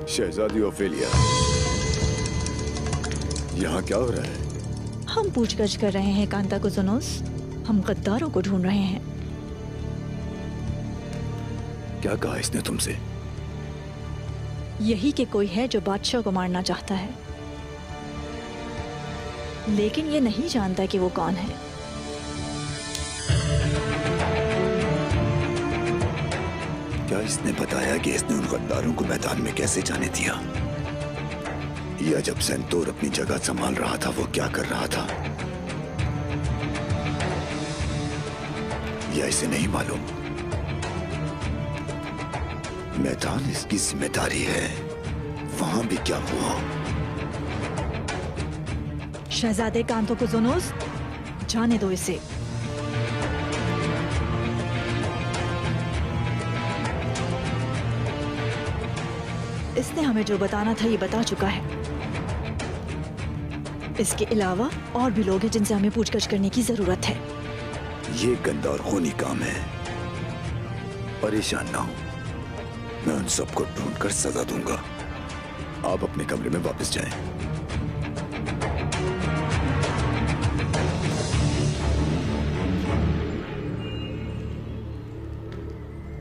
शहजादी Ophelia, यहाँ क्या हो रहा है? हम पूछगछ कर रहे हैं कांता कुजुनोस। हम गद्दारों को ढूंढ रहे हैं। क्या कहा इसने तुमसे? यही कि कोई है जो बादशाह को मारना चाहता है, लेकिन ये नहीं जानता कि वो कौन है। क्या इसने बताया कि इसने उन गद्दारों को मैदान में कैसे जाने दिया? या जब सेंतोर अपनी जगह संभाल रहा था वो क्या कर रहा था? या इसे नहीं मालूम? मैदान इसकी जिम्मेदारी है। वहां भी क्या हुआ? शहजादे कांतो कुजुनोस, जाने दो इसे। इसने हमें जो बताना था ये बता चुका है। इसके अलावा और भी लोग हैं जिनसे हमें पूछगछ करने की जरूरत है। ये गंदा और खूनी काम है। परेशान ना हो, मैं उन सबको ढूंढकर सजा दूंगा। आप अपने कमरे में वापस जाएं।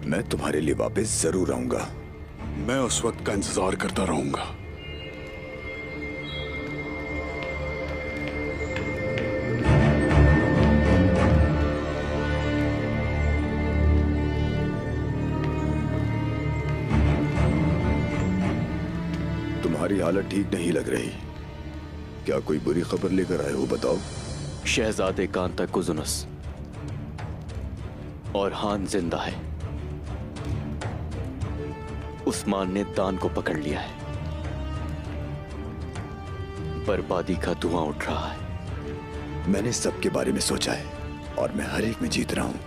मैं तुम्हारे लिए वापस जरूर आऊंगा। मैं उस वक्त का इंतजार करता रहूंगा। तुम्हारी हालत ठीक नहीं लग रही। क्या कोई बुरी खबर लेकर आए हो? बताओ। शहजादे कांता कुजुनोस और हान जिंदा है। उस्मान ने दान को पकड़ लिया है। बर्बादी का धुआं उठ रहा है। मैंने सबके बारे में सोचा है और मैं हर एक में जीत रहा हूं।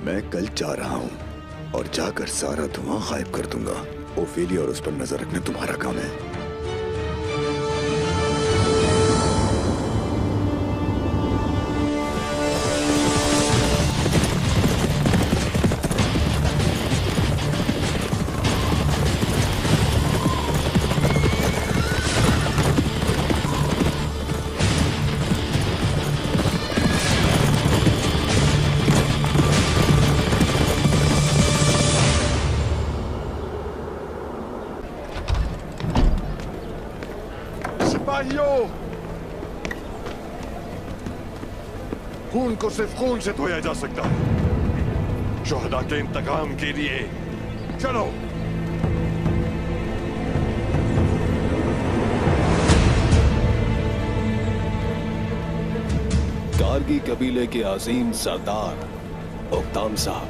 मैं कल जा रहा हूं और जाकर सारा धुआं गायब कर दूंगा। ओफेलिया और उस पर नजर रखना तुम्हारा काम है। खून को सिर्फ खून से धोया जा सकता है। शोहदा के इंतकाम के लिए चलो। कारगी कबीले के अजीम सरदार उक्ताम साहब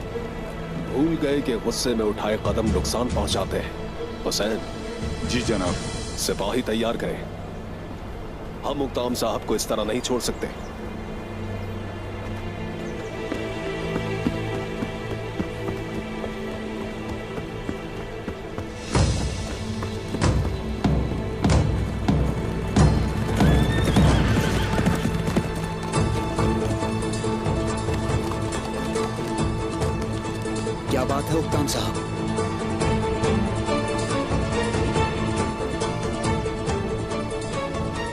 भूल गए कि गुस्से में उठाए कदम नुकसान पहुंचाते हैं। हुसैन। जी जनाब। सिपाही तैयार करें। हम उक्ताम साहब को इस तरह नहीं छोड़ सकते। क्या बात है उक्ताम साहब?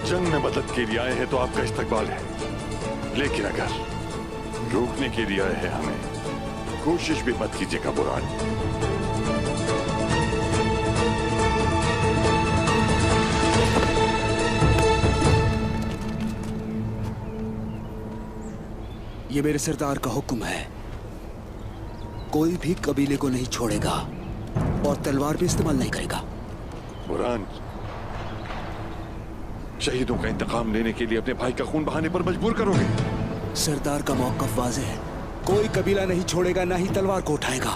जंग में मदद के लिए आए हैं तो आपका इस्तकबाल है, लेकिन अगर रोकने के लिए आए हैं हमें कोशिश भी मत कीजिएगा बुरहान। ये मेरे सरदार का हुक्म है। कोई भी कबीले को नहीं छोड़ेगा और तलवार भी इस्तेमाल नहीं करेगा। बुरहान, शहीदों का इंतकाम लेने के लिए अपने भाई का खून बहाने पर मजबूर करोगे? सरदार का मौक़िफ़ वाज़ेह है। कोई कबीला नहीं छोड़ेगा, ना ही तलवार को उठाएगा।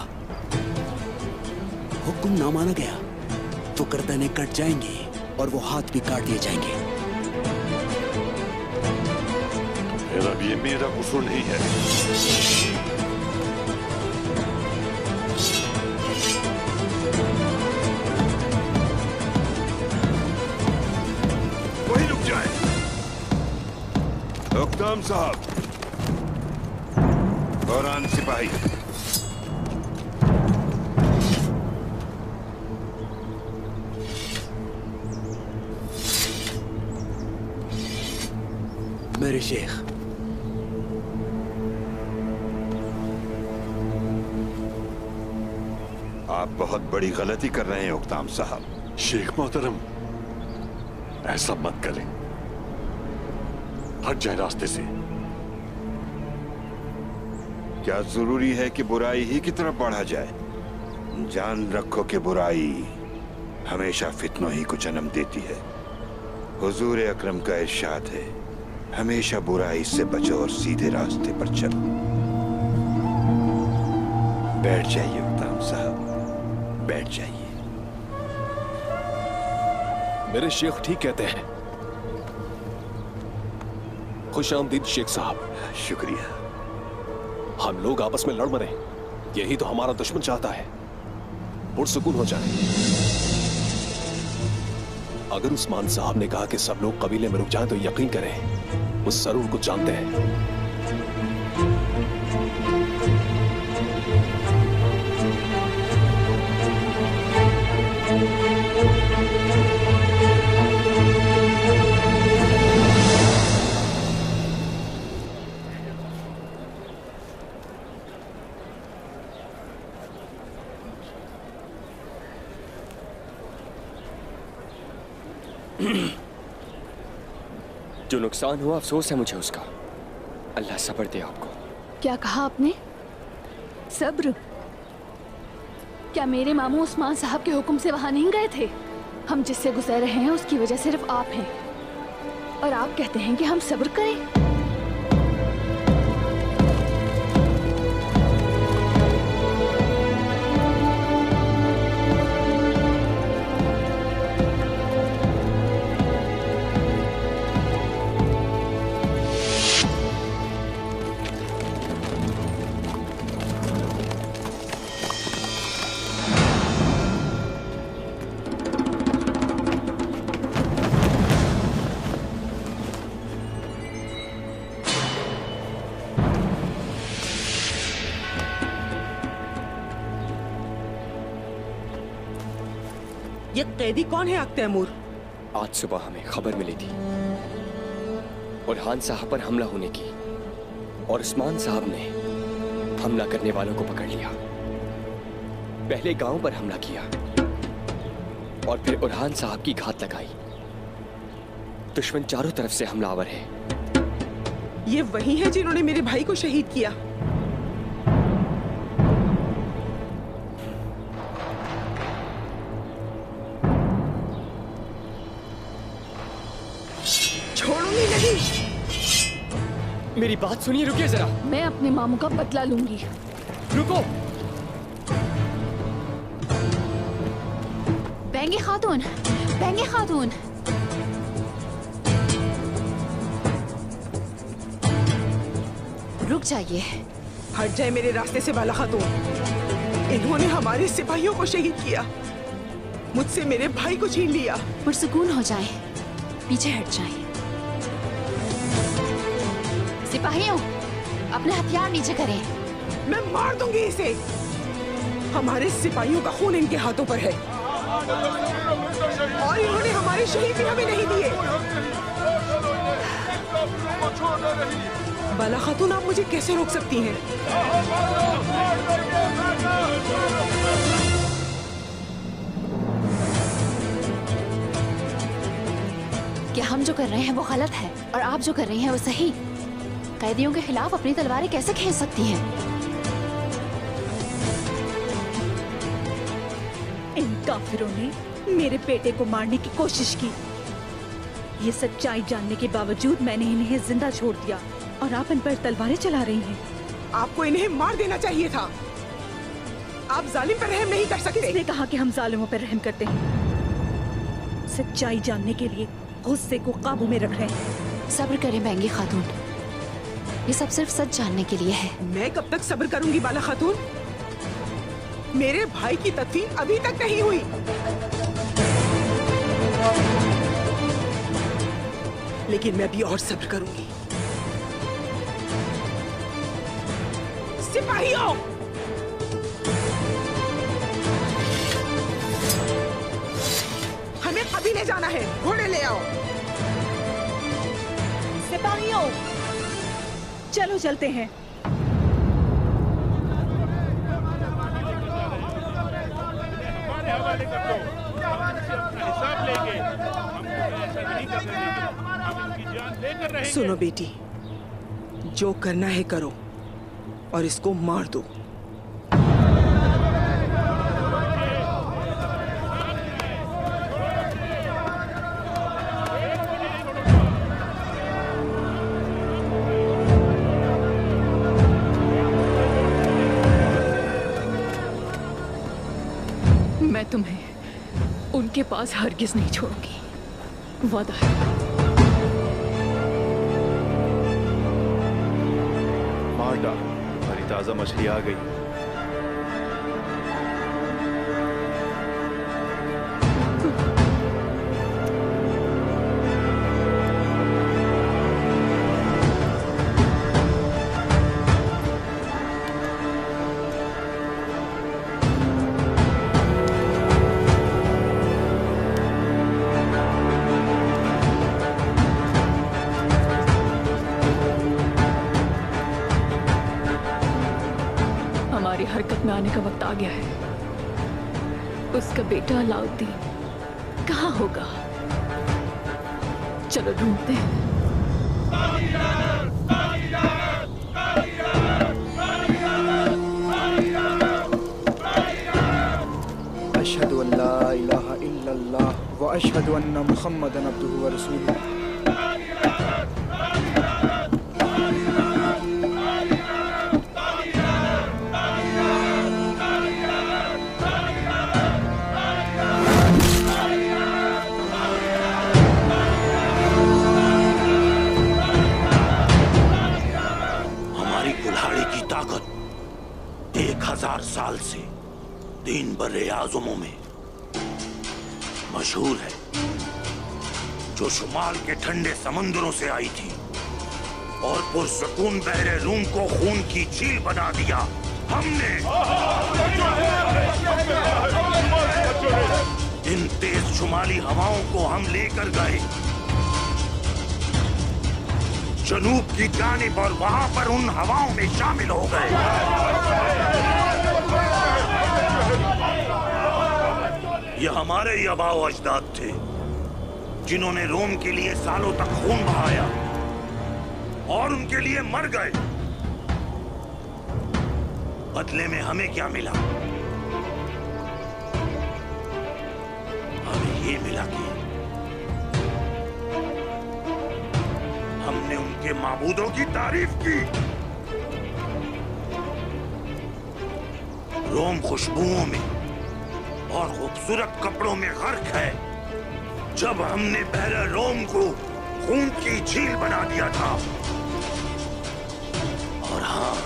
हुक्म ना माना गया तो गर्दनें कट जाएंगी और वो हाथ भी काट दिए जाएंगे। फिर अब ये मेरा कसूर नहीं है। वही रुक जाए। उक्ताम साहब, बुरहान सिपाही, मेरे शेख। आप बहुत बड़ी गलती कर रहे हैं उक्ताम साहब। शेख मोहतरम, ऐसा मत करें, हट जाए रास्ते से। क्या जरूरी है कि बुराई ही की तरफ बढ़ा जाए? जान रखो कि बुराई हमेशा फितनों ही को जन्म देती है। हुजूर अकरम का इरशाद है, हमेशा बुराई से बचो और सीधे रास्ते पर चलो। बैठ जाइए उक्ताम साहब, बैठ जाइए। मेरे शेख ठीक कहते हैं। खुश आमदीद शेख साहब। शुक्रिया। हम लोग आपस में लड़ मरे, यही तो हमारा दुश्मन चाहता है। पुरसुकून हो जाए। अगर उस्मान साहब ने कहा कि सब लोग कबीले में रुक जाएं तो यकीन करें, उस जरूर कुछ जानते हैं। जो नुकसान हुआ अफसोस है मुझे उसका। अल्लाह सब्र दे आपको। क्या कहा आपने? सब्र? क्या मेरे मामू उस्मान साहब के हुक्म से वहां नहीं गए थे? हम जिससे गुजर रहे हैं उसकी वजह सिर्फ आप हैं, और आप कहते हैं कि हम सब्र करें? ये कैदी कौन है अख्तैमूर? आज सुबह हमें खबर मिली थी बुरहान साहब पर हमला होने की, और उस्मान साहब ने हमला करने वालों को पकड़ लिया। पहले गांव पर हमला किया और फिर बुरहान साहब की घात लगाई। दुश्मन चारों तरफ से हमलावर है। ये वही है जिन्होंने मेरे भाई को शहीद किया? छोड़ूंगी नहीं। मेरी बात सुनिए, रुकिए जरा। मैं अपने मामू का बदला लूंगी। रुको। बेंगी खातून, बेंगी खातून। रुक जाइए। हट जाए मेरे रास्ते से बाला खातून। इन्होंने हमारे सिपाहियों को शहीद किया, मुझसे मेरे भाई को छीन लिया। पुरसुकून हो जाए, पीछे हट जाए। सिपाहियों, अपने हथियार नीचे करें। मैं मार दूंगी इसे। हमारे सिपाहियों का खून इनके हाथों पर है, और इन्होंने हमारे शहीद भी हमें नहीं दिए। बाला खातून, आप मुझे कैसे रोक सकती हैं? क्या हम जो कर रहे हैं वो गलत है और आप जो कर रही हैं वो सही? कैदियों के खिलाफ अपनी तलवारें कैसे खींच सकती हैं? इन काफिरों ने मेरे बेटे को मारने की कोशिश की। ये सच्चाई जानने के बावजूद मैंने इन्हें जिंदा छोड़ दिया, और आप इन पर तलवारें चला रही हैं। आपको इन्हें मार देना चाहिए था। आप जालिम पर रहम नहीं कर सकते। किसने कहा कि हम जालिमों पर रहम करते हैं? सच्चाई जानने के लिए गुस्से को काबू में रख रहे हैं। सब्र करें बेंगी खातून, ये सब सिर्फ सच जानने के लिए है। मैं कब तक सब्र करूंगी बाला खातून? मेरे भाई की तदफीन अभी तक नहीं हुई। लेकिन मैं भी और सब्र करूंगी। सिपाहियों, हमें कबीले जाना है। घोड़े ले आओ। सिपाहियों, रुको, चलो चलते हैं। सुनो बेटी, जो करना है करो और इसको मार दो। मैं तुम्हें उनके पास हरगिज नहीं छोड़ूंगी, वादा है। मार डाल, हमारी ताजा मछली आ गई। हमारी हरकत में आने का वक्त आ गया है। उसका बेटा अलाउद्दीन कहाँ होगा? चलो ढूंढते हैं। अशहदु अल्ला इलाहा इल्लल्लाह व अशहदु अन्ना मुहम्मदन अब्दुहु व रसूलुहु। हमारी कुल्हाड़ी की ताकत 1000 साल से 3 बर्रे आज़मों में मशहूर है, जो शुमाल के ठंडे समंदरों से आई थी और पुरसकून बहरे रूम को खून की झील बना दिया। हमने इन तेज शुमाली हवाओं को हम लेकर गए जनूब की जानिब और वहां पर उन हवाओं में शामिल हो गए। ये हमारे ही आबाओ अजदाद थे जिन्होंने रोम के लिए सालों तक खून बहाया और उनके लिए मर गए। बदले में हमें क्या मिला? हमें ये मिला कि हमने उनके माबूदों की तारीफ की। रोम खुशबुओं में और खूबसूरत कपड़ों में गर्क है। जब हमने बहरे रोम को खून की झील बना दिया था, और हाँ,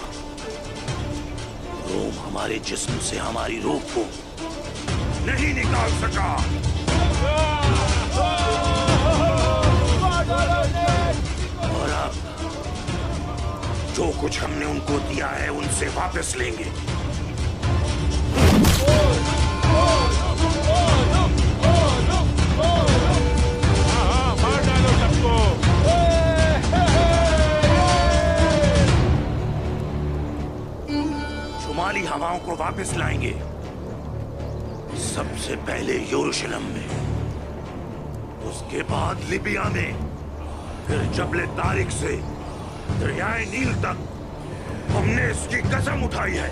रोम हमारे जिस्म से हमारी रूह को नहीं निकाल सका। और अब जो कुछ हमने उनको दिया है उनसे वापस लेंगे। मार डालो सबको। शुमाली हवाओं को वापस लाएंगे, सबसे पहले यरूशलेम में, उसके बाद लिबिया में, फिर जबले तारिक से दरियाए नील तक। हमने इसकी कसम उठाई है।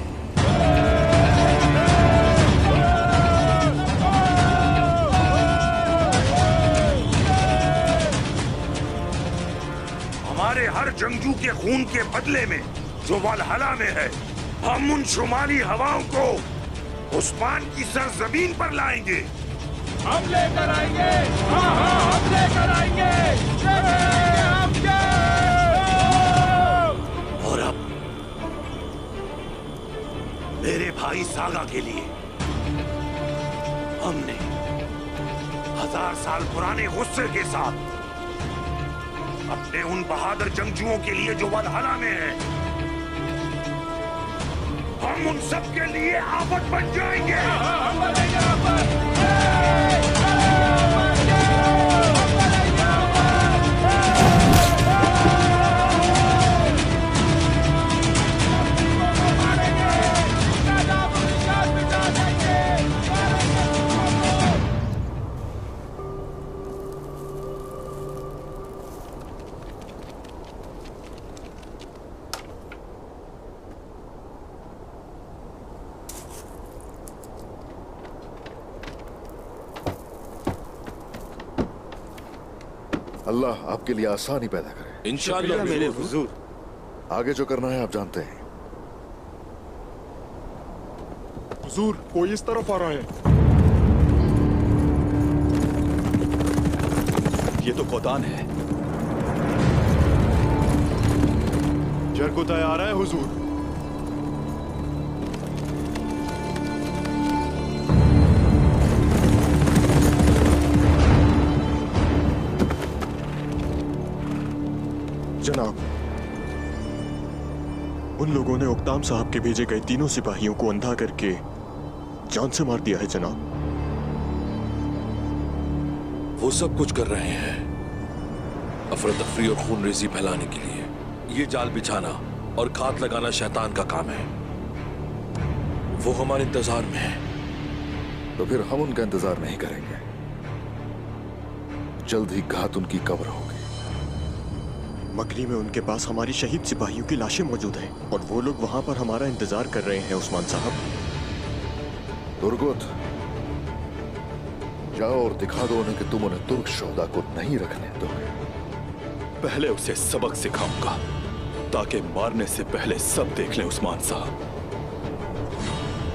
हमारे हर जंगजू के खून के बदले में जो वलहला में है, हम उन शुमाली हवाओं को उस्मान की सरजमीन पर लाएंगे। हम लेकर आएंगे, हम लेकर आएंगे। और अब मेरे भाई सागा के लिए हमने 1000 साल पुराने गुस्से के साथ अपने उन बहादुर जंगजुओं के लिए जो वलहला में है, हम उन सब के लिए आफत बन जाएंगे। अल्लाह आपके लिए आसानी पैदा करे। इंशाअल्लाह मेरे हुजूर। आगे जो करना है आप जानते हैं। हुजूर, कोई इस तरफ आ रहा है। ये तो कोदान है। जरकुताय आ रहा है हुजूर। जनाब, उन लोगों ने उक्ताम साहब के भेजे गए तीनों सिपाहियों को अंधा करके जान से मार दिया है जनाब। वो सब कुछ कर रहे हैं अफरा तफरी और खून रेजी फैलाने के लिए। ये जाल बिछाना और घात लगाना शैतान का काम है। वो हमारे इंतजार में है। तो फिर हम उनका इंतजार नहीं करेंगे। जल्द ही घात उनकी कब्र होगी। मकरी में उनके पास हमारी शहीद सिपाहियों की लाशें मौजूद हैं और वो लोग वहां पर हमारा इंतजार कर रहे हैं उस्मान साहब। तुर्गुत, जाओ और दिखा दो उन्हें कि तुम उन्हें तुर्क शोहदा को नहीं रखने दोगे। पहले उसे सबक सिखाऊंगा ताकि मारने से पहले सब देख लें उस्मान साहब।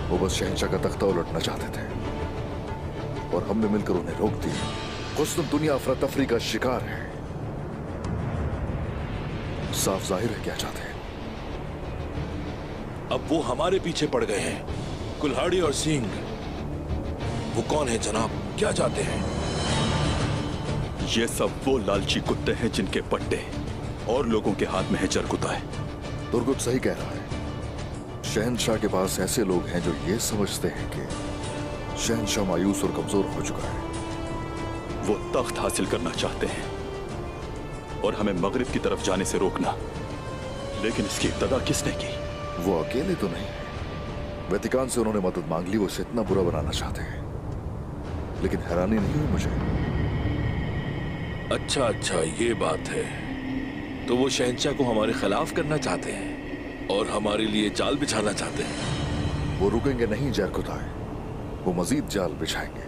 वो बस शहंशाह का तख्ता उलटना चाहते थे और हमने मिलकर उन्हें रोक दिया। कुछ दुनिया अफरा तफरी का शिकार है। साफ जाहिर है क्या चाहते हैं। अब वो हमारे पीछे पड़ गए हैं। कुल्हाड़ी और सिंह, वो कौन है जनाब? क्या चाहते हैं? ये सब वो लालची कुत्ते हैं जिनके पट्टे और लोगों के हाथ में है जरकुताय। तुर्गुत सही कह रहा है। शहंशाह के पास ऐसे लोग हैं जो ये समझते हैं कि शहंशाह मायूस और कमजोर हो चुका है। वो तख्त हासिल करना चाहते हैं और हमें मगरिब की तरफ जाने से रोकना। लेकिन इसकी इब्तदा किसने की? वो अकेले तो नहीं है। वेतिकान से उन्होंने मदद मांग ली। वो इसे इतना बुरा बनाना चाहते हैं। लेकिन हैरानी नहीं हुई मुझे। अच्छा, ये बात है। तो वो शहंशाह को हमारे खिलाफ करना चाहते हैं और हमारे लिए जाल बिछाना चाहते हैं। वो रुकेंगे नहीं जरकुताय। वो मजीद जाल बिछाएंगे।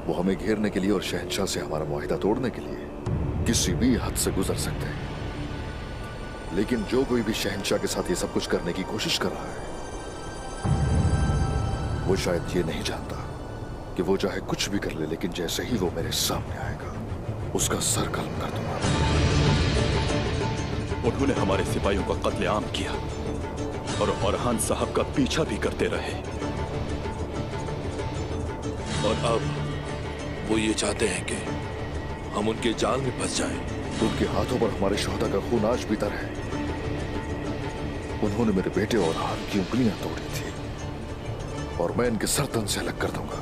वो हमें घेरने के लिए और शहंशाह से हमारा मुआहिदा तोड़ने के लिए किसी भी हद से गुजर सकते हैं। लेकिन जो कोई भी शहंशाह के साथ ये सब कुछ करने की कोशिश कर रहा है, वो शायद ये नहीं जानता कि वो चाहे कुछ भी कर ले, लेकिन जैसे ही वो मेरे सामने आएगा, उसका सर कलम कर दूंगा। उन्होंने हमारे सिपाहियों का कत्लेआम किया और ओरहान साहब का पीछा भी करते रहे। और अब वो ये चाहते हैं कि हम उनके जाल में फंस जाएं। उनके हाथों पर हमारे शोहदा का खून आज भी तर है। उन्होंने मेरे बेटे ओरहान की उंगलियां तोड़ी थी और मैं इनके सर तन से अलग कर दूंगा।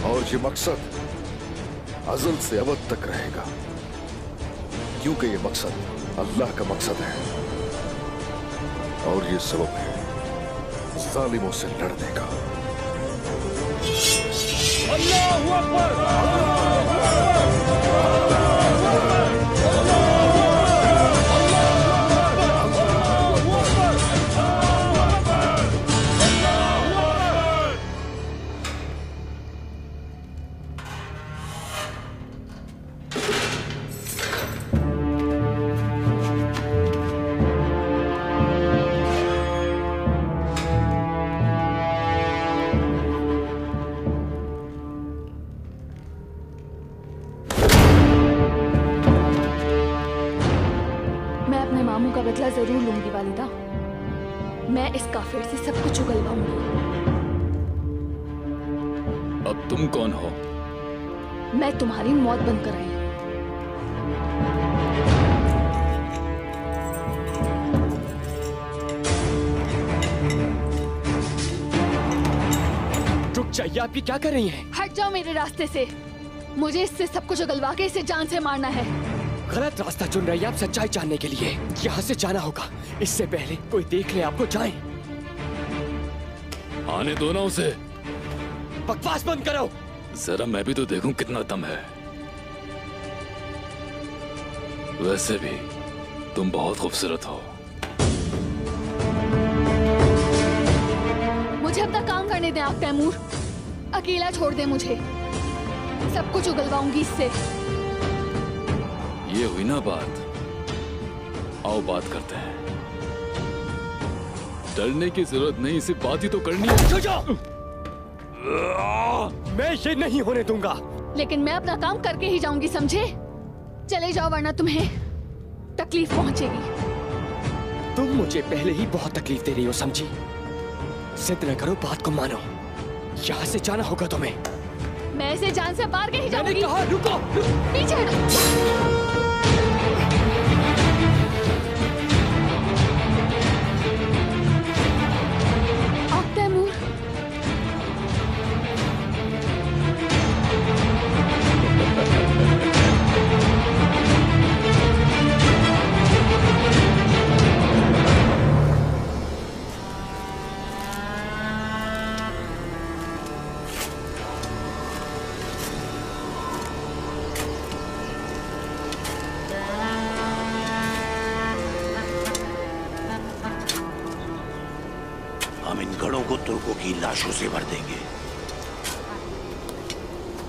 और ये मकसद अज़ल से अबद तक रहेगा, क्योंकि ये मकसद अल्लाह का मकसद है और ये सबब है जालिमों से लड़ने का। अल्लाहू अकबर। बदला जरूर लूंगी वालिदा। मैं इस काफिर से सब कुछ उगलवाऊंगी। अब तुम कौन हो? मैं तुम्हारी मौत बनकर आई हूं। रुक जाइए, आप ये क्या कर रही हैं? हट जाओ मेरे रास्ते से। मुझे इससे सब कुछ उगलवा के इसे जान से मारना है। गलत रास्ता चुन रही है आप सच्चाई जानने के लिए। यहाँ से जाना होगा, इससे पहले कोई देख ले आपको। जाएं। आने दो ना उसे। बकवास बंद करो। जरा मैं भी तो देखूं कितना दम है। वैसे भी तुम बहुत खूबसूरत हो। मुझे अपना काम करने दें आप तैमूर। अकेला छोड़ दे मुझे। सब कुछ उगलवाऊंगी इससे। ये हुई ना बात, आओ बात करते हैं। डरने की जरूरत नहीं, सिर्फ बात ही तो करनी है। मैं ये नहीं होने दूंगा। लेकिन मैं अपना काम करके ही जाऊंगी, समझे? चले जाओ वरना तुम्हें तकलीफ पहुंचेगी। तुम मुझे पहले ही बहुत तकलीफ दे रही हो, समझी? जिद न करो, बात को मानो। यहाँ से जाना होगा तुम्हें। मैं इसे जान से मार के ही जाऊंगी। मैंने कहा रुको। पीछे तैमूर। हम इन गढ़ों को तुर्कों की लाशों से भर देंगे।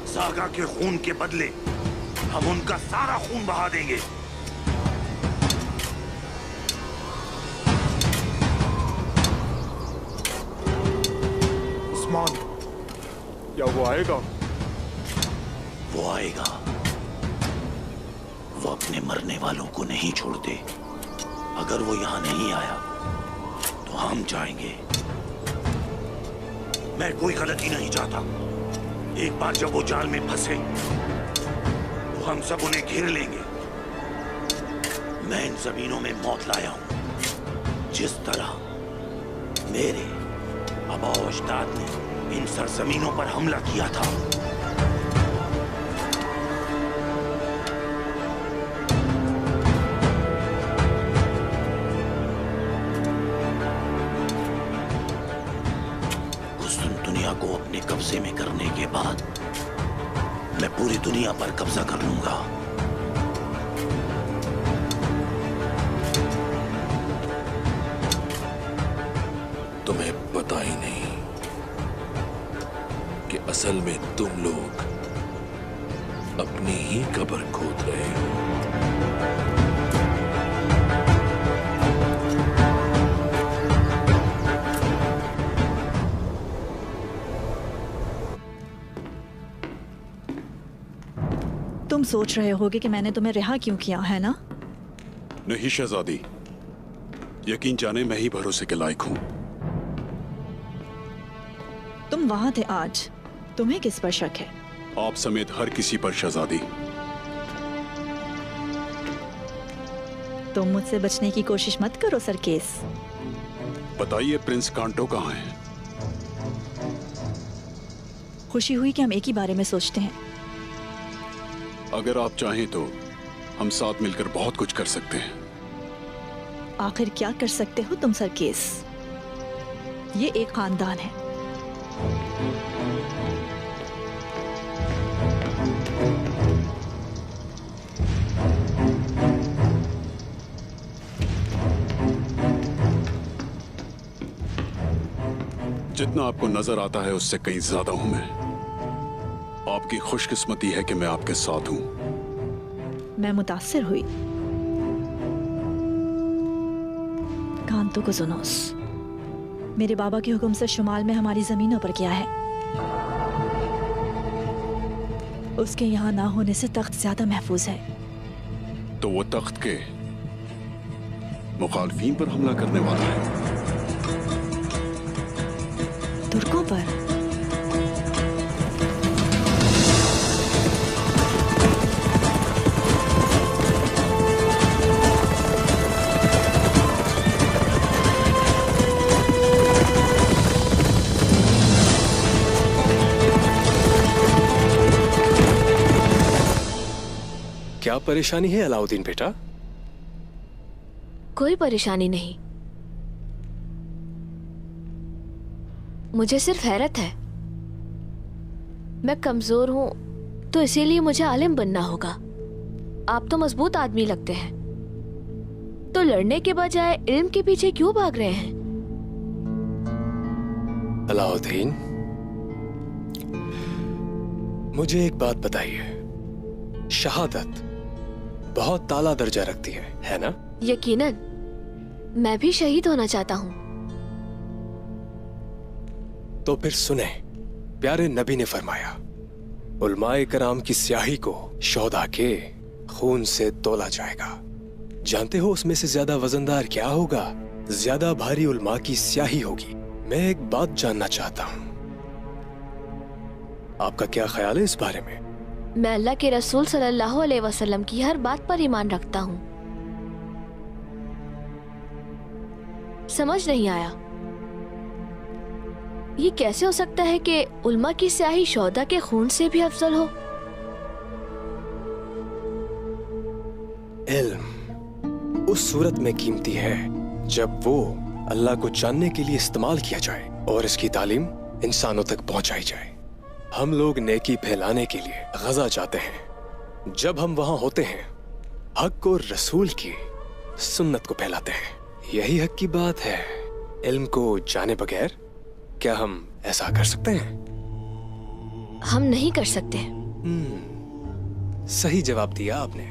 सागा के खून के बदले हम उनका सारा खून बहा देंगे। उस्मान, क्या वो आएगा? वो आएगा। वो अपने मरने वालों को नहीं छोड़ते। अगर वो यहां नहीं आया तो हम जाएंगे। मैं कोई गलती नहीं चाहता। एक बार जब वो जाल में फंसे तो हम सब उन्हें घेर लेंगे। मैं इन जमीनों में मौत लाया हूं, जिस तरह मेरे आबाओ अजदाद ने इन सरजमीनों पर हमला किया था। को अपने कब्जे में करने के बाद मैं पूरी दुनिया पर कब्जा कर लूंगा। तुम्हें पता ही नहीं कि असल में तुम लोग अपनी ही कब्र खोद रहे हो। तुम सोच रहे होगे कि मैंने तुम्हें रिहा क्यों किया, है ना? नहीं शहजादी, यकीन जाने मैं ही भरोसे के लायक हूं। तुम वहां थे आज, तुम्हें किस पर शक है? आप समेत हर किसी पर शहजादी। तुम मुझसे बचने की कोशिश मत करो सरकेस। बताइए प्रिंस कांटो कहाँ है? खुशी हुई कि हम एक ही बारे में सोचते हैं। अगर आप चाहें तो हम साथ मिलकर बहुत कुछ कर सकते हैं। आखिर क्या कर सकते हो तुम सरकेस? ये एक खानदान है। जितना आपको नजर आता है उससे कहीं ज्यादा हूं मैं। आपकी खुशकिस्मती है कि मैं आपके साथ हूं। मैं मुतासिर हुई। कांतो को सुनोस, मेरे बाबा के हुक्म से शुमाल में हमारी जमीनों पर क्या है? उसके यहाँ ना होने से तख्त ज्यादा महफूज है। तो वो तख्त के मुखालफीन पर हमला करने वाला है। तुर्कों पर? क्या परेशानी है अलाउद्दीन बेटा? कोई परेशानी नहीं, मुझे सिर्फ हैरत है। मैं कमजोर हूं तो इसीलिए मुझे आलिम बनना होगा। आप तो मजबूत आदमी लगते हैं, तो लड़ने के बजाय इल्म के पीछे क्यों भाग रहे हैं? अलाउद्दीन, मुझे एक बात बताइए, शहादत बहुत ताला दर्जा रखती है ना? यकीनन, मैं भी शहीद होना चाहता हूँ। तो फिर सुने, प्यारे नबी ने फरमाया, उलमाए कराम की स्याही को शोधा के खून से तोला जाएगा। जानते हो उसमें से ज्यादा वजनदार क्या होगा? ज्यादा भारी उलमा की स्याही होगी। मैं एक बात जानना चाहता हूँ, आपका क्या ख्याल है इस बारे में? मैं अल्लाह के रसूल सल्लल्लाहु अलैहि वसल्लम की हर बात पर ईमान रखता हूँ। समझ नहीं आया, ये कैसे हो सकता है कि उल्मा की स्याही शोहदा के खून से भी अफजल हो? इल्म उस सूरत में कीमती है जब वो अल्लाह को जानने के लिए इस्तेमाल किया जाए और इसकी तालीम इंसानों तक पहुंचाई जाए। हम लोग नेकी फैलाने के लिए गजा जाते हैं। जब हम वहां होते हैं, हक और रसूल की सुन्नत को फैलाते हैं। यही हक की बात है। इल्म को जाने बगैर क्या हम ऐसा कर सकते हैं? हम नहीं कर सकते। सही जवाब दिया आपने।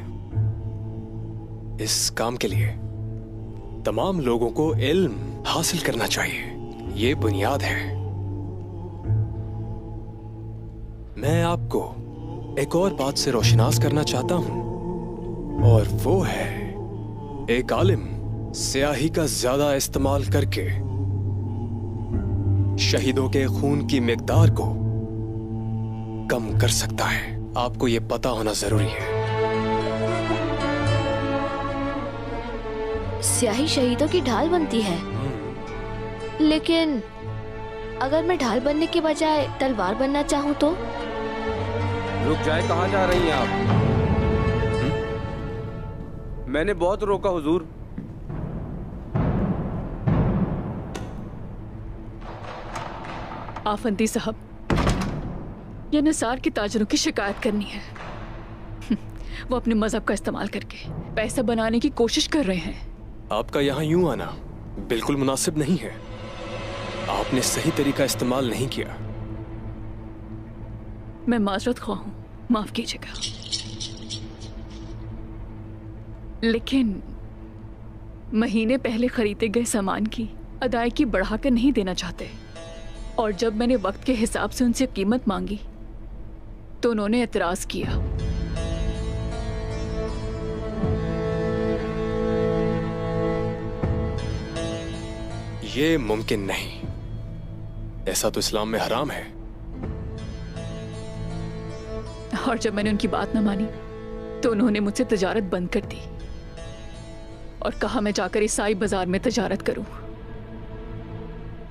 इस काम के लिए तमाम लोगों को इल्म हासिल करना चाहिए। ये बुनियाद है। मैं आपको एक और बात से रोशनास करना चाहता हूं, और वो है एक आलिम स्याही का ज्यादा इस्तेमाल करके शहीदों के खून की मिकदार को कम कर सकता है। आपको ये पता होना जरूरी है। स्याही शहीदों की ढाल बनती है, लेकिन अगर मैं ढाल बनने के बजाय तलवार बनना चाहूँ तो? रुक जाए, कहाँ जा रही हैं आप? मैंने बहुत रोका हुजूर। आफंदी साहब, ये निसार के ताजरों की शिकायत करनी है। वो अपने मजहब का इस्तेमाल करके पैसा बनाने की कोशिश कर रहे हैं। आपका यहाँ यूं आना बिल्कुल मुनासिब नहीं है। आपने सही तरीका इस्तेमाल नहीं किया। मैं माजरत ख्वाह हूं, माफ कीजिएगा, लेकिन महीने पहले खरीदे गए सामान की अदायगी बढ़ाकर नहीं देना चाहते, और जब मैंने वक्त के हिसाब से उनसे कीमत मांगी तो उन्होंने एतराज किया। ये मुमकिन नहीं, ऐसा तो इस्लाम में हराम है। और जब मैंने उनकी बात न मानी तो उन्होंने मुझसे तजारत बंद कर दी और कहा मैं जाकर ईसाई बाजार में तजारत करूं।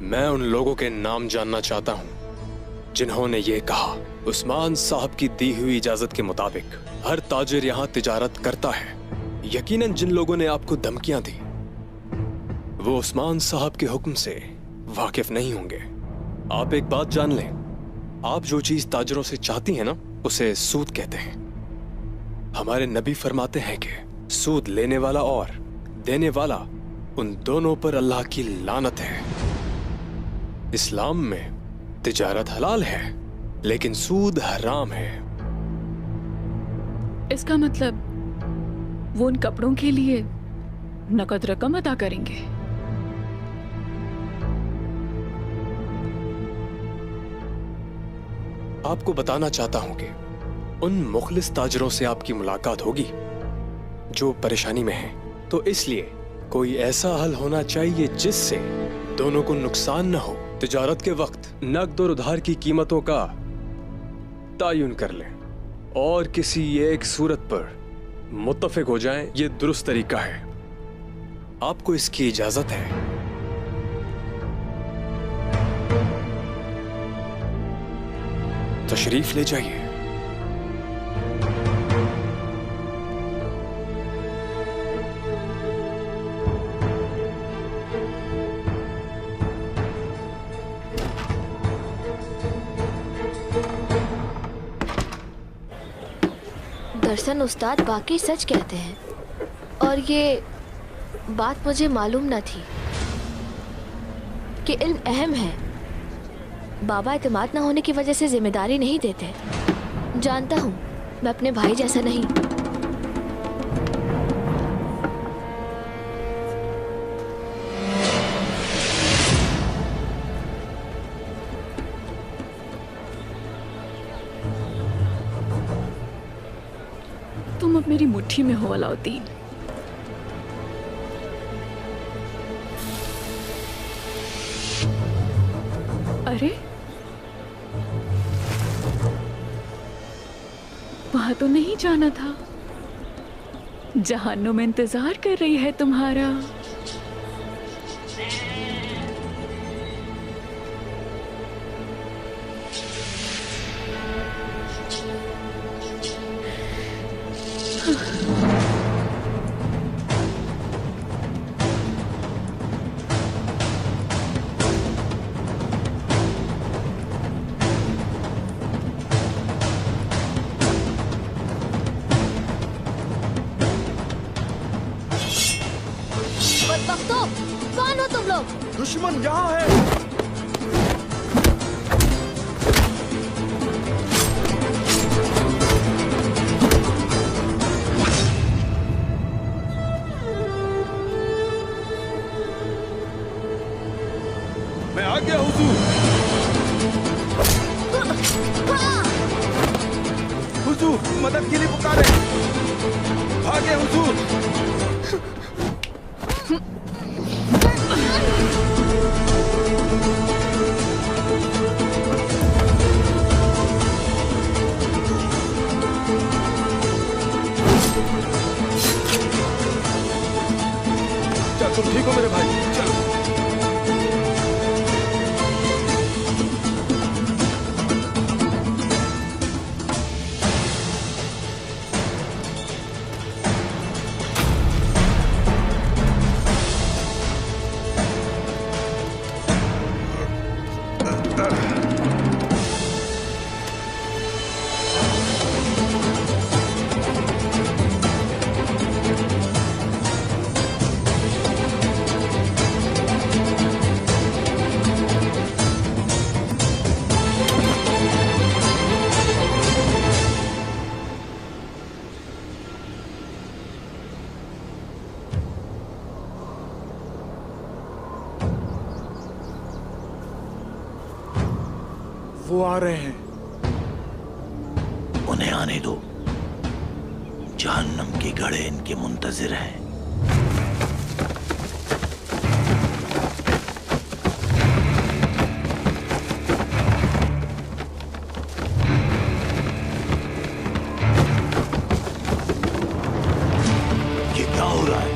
मैं उन लोगों के नाम जानना चाहता हूं जिन्होंने ये कहा। उस्मान साहब की दी हुई इजाजत के मुताबिक हर ताजिर यहाँ तिजारत करता है। यकीनन जिन लोगों ने आपको धमकियां दी वो उस्मान साहब के हुक्म से वाकिफ नहीं होंगे। आप एक बात जान लें, आप जो चीज ताजरों से चाहती हैं ना, उसे सूद कहते हैं। हमारे नबी फरमाते हैं कि सूद लेने वाला और देने वाला, उन दोनों पर अल्लाह की लानत है। इस्लाम में तिजारत हलाल है, लेकिन सूद हराम है। इसका मतलब वो उन कपड़ों के लिए नकद रकम अदा करेंगे? आपको बताना चाहता हूं कि उन मुखलिस ताजरों से आपकी मुलाकात होगी जो परेशानी में हैं। तो इसलिए कोई ऐसा हल होना चाहिए जिससे दोनों को नुकसान न हो। तिजारत के वक्त नकद और उधार की कीमतों का तायुन कर लें और किसी एक सूरत पर मुत्तफिक हो जाएं। ये दुरुस्त तरीका है। आपको इसकी इजाजत है। तशरीफ ले जाइए। दरअसल उस्ताद बाकी सच कहते हैं, और ये बात मुझे मालूम न थी कि इल्म अहम है। बाबा एतमाद न होने की वजह से जिम्मेदारी नहीं देते। जानता हूँ मैं अपने भाई जैसा नहीं। तुम अब मेरी मुट्ठी में हो अलाउद्दीन। अरे वहां तो नहीं जाना था। जहान्नुम इंतजार कर रही है तुम्हारा। कौन हो तुम लोग? दुश्मन यहाँ है। मैं आ गया हुजूर। हुजूर मदद के लिए पुकारे। भागे हुजूर। चल तुम ठीक हो मेरे भाई, चलो। वो आ रहे हैं। उन्हें आने दो। जहन्नम के घड़े इनके मुंतजिर हैं। ये क्या हो रहा है?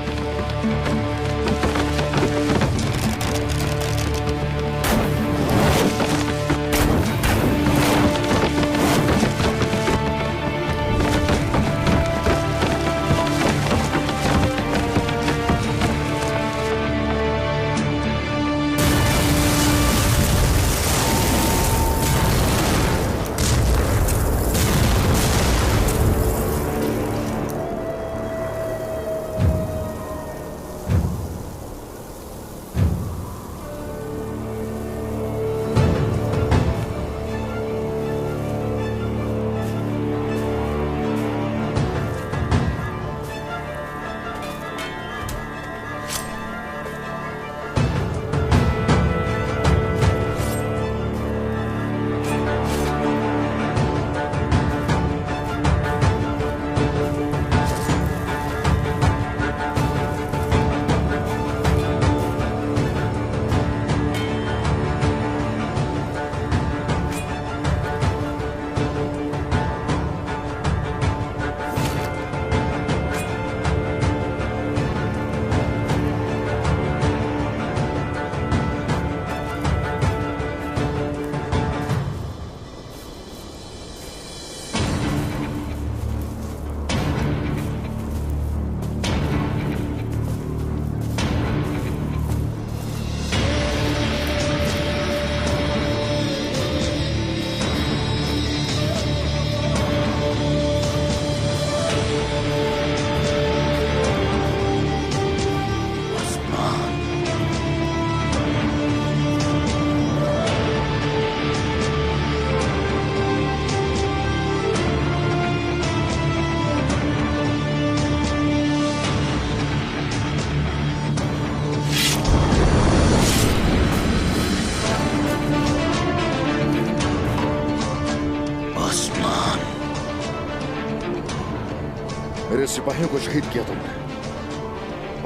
सिपाहियों को शहीद किया तुमने,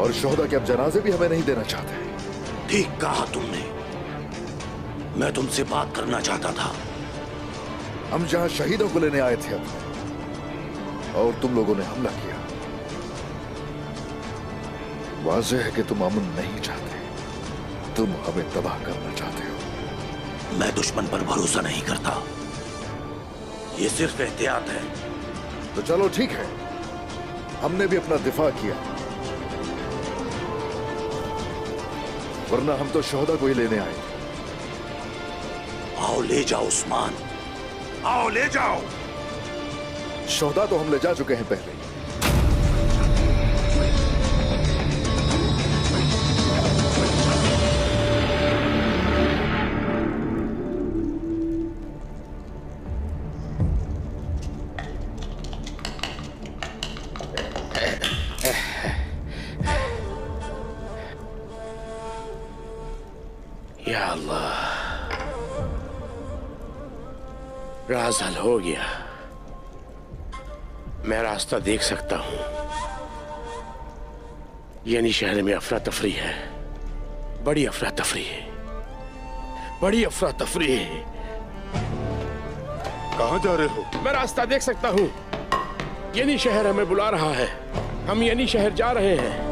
और शोहदा के अब जनाजे भी हमें नहीं देना चाहते। ठीक कहा तुमने। मैं तुमसे बात करना चाहता था। हम जहां शहीदों को लेने आए थे अपने, और तुम लोगों ने हमला किया। वाज़ेह है कि तुम अमन नहीं चाहते, तुम हमें तबाह करना चाहते हो। मैं दुश्मन पर भरोसा नहीं करता, ये सिर्फ एहतियात है। तो चलो ठीक है, हमने भी अपना दिफा किया, वरना हम तो शोहदा को ही लेने आए। आओ ले जाओ उस्मान, आओ ले जाओ। शोहदा तो हम ले जा चुके हैं पहले। या अल्लाह, राज हल हो गया। मैं रास्ता देख सकता हूं। यानी शहर में अफरा तफरी है, बड़ी अफरा तफरी है, बड़ी अफरा तफरी है। कहां जा रहे हो? मैं रास्ता देख सकता हूं। यानी शहर हमें बुला रहा है, हम यानी शहर जा रहे हैं।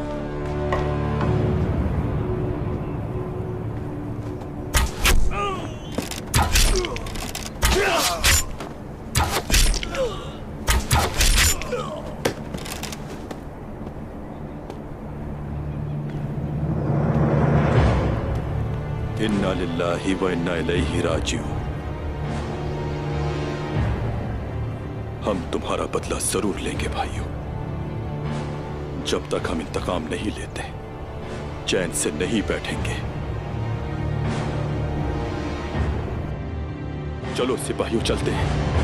इन्ना लिल्लाहि व इन्ना इलैहि राजिऊन। हम तुम्हारा बदला जरूर लेंगे भाइयों। जब तक हम इंतकाम नहीं लेते, चैन से नहीं बैठेंगे। चलो सिपाहियों, चलते हैं।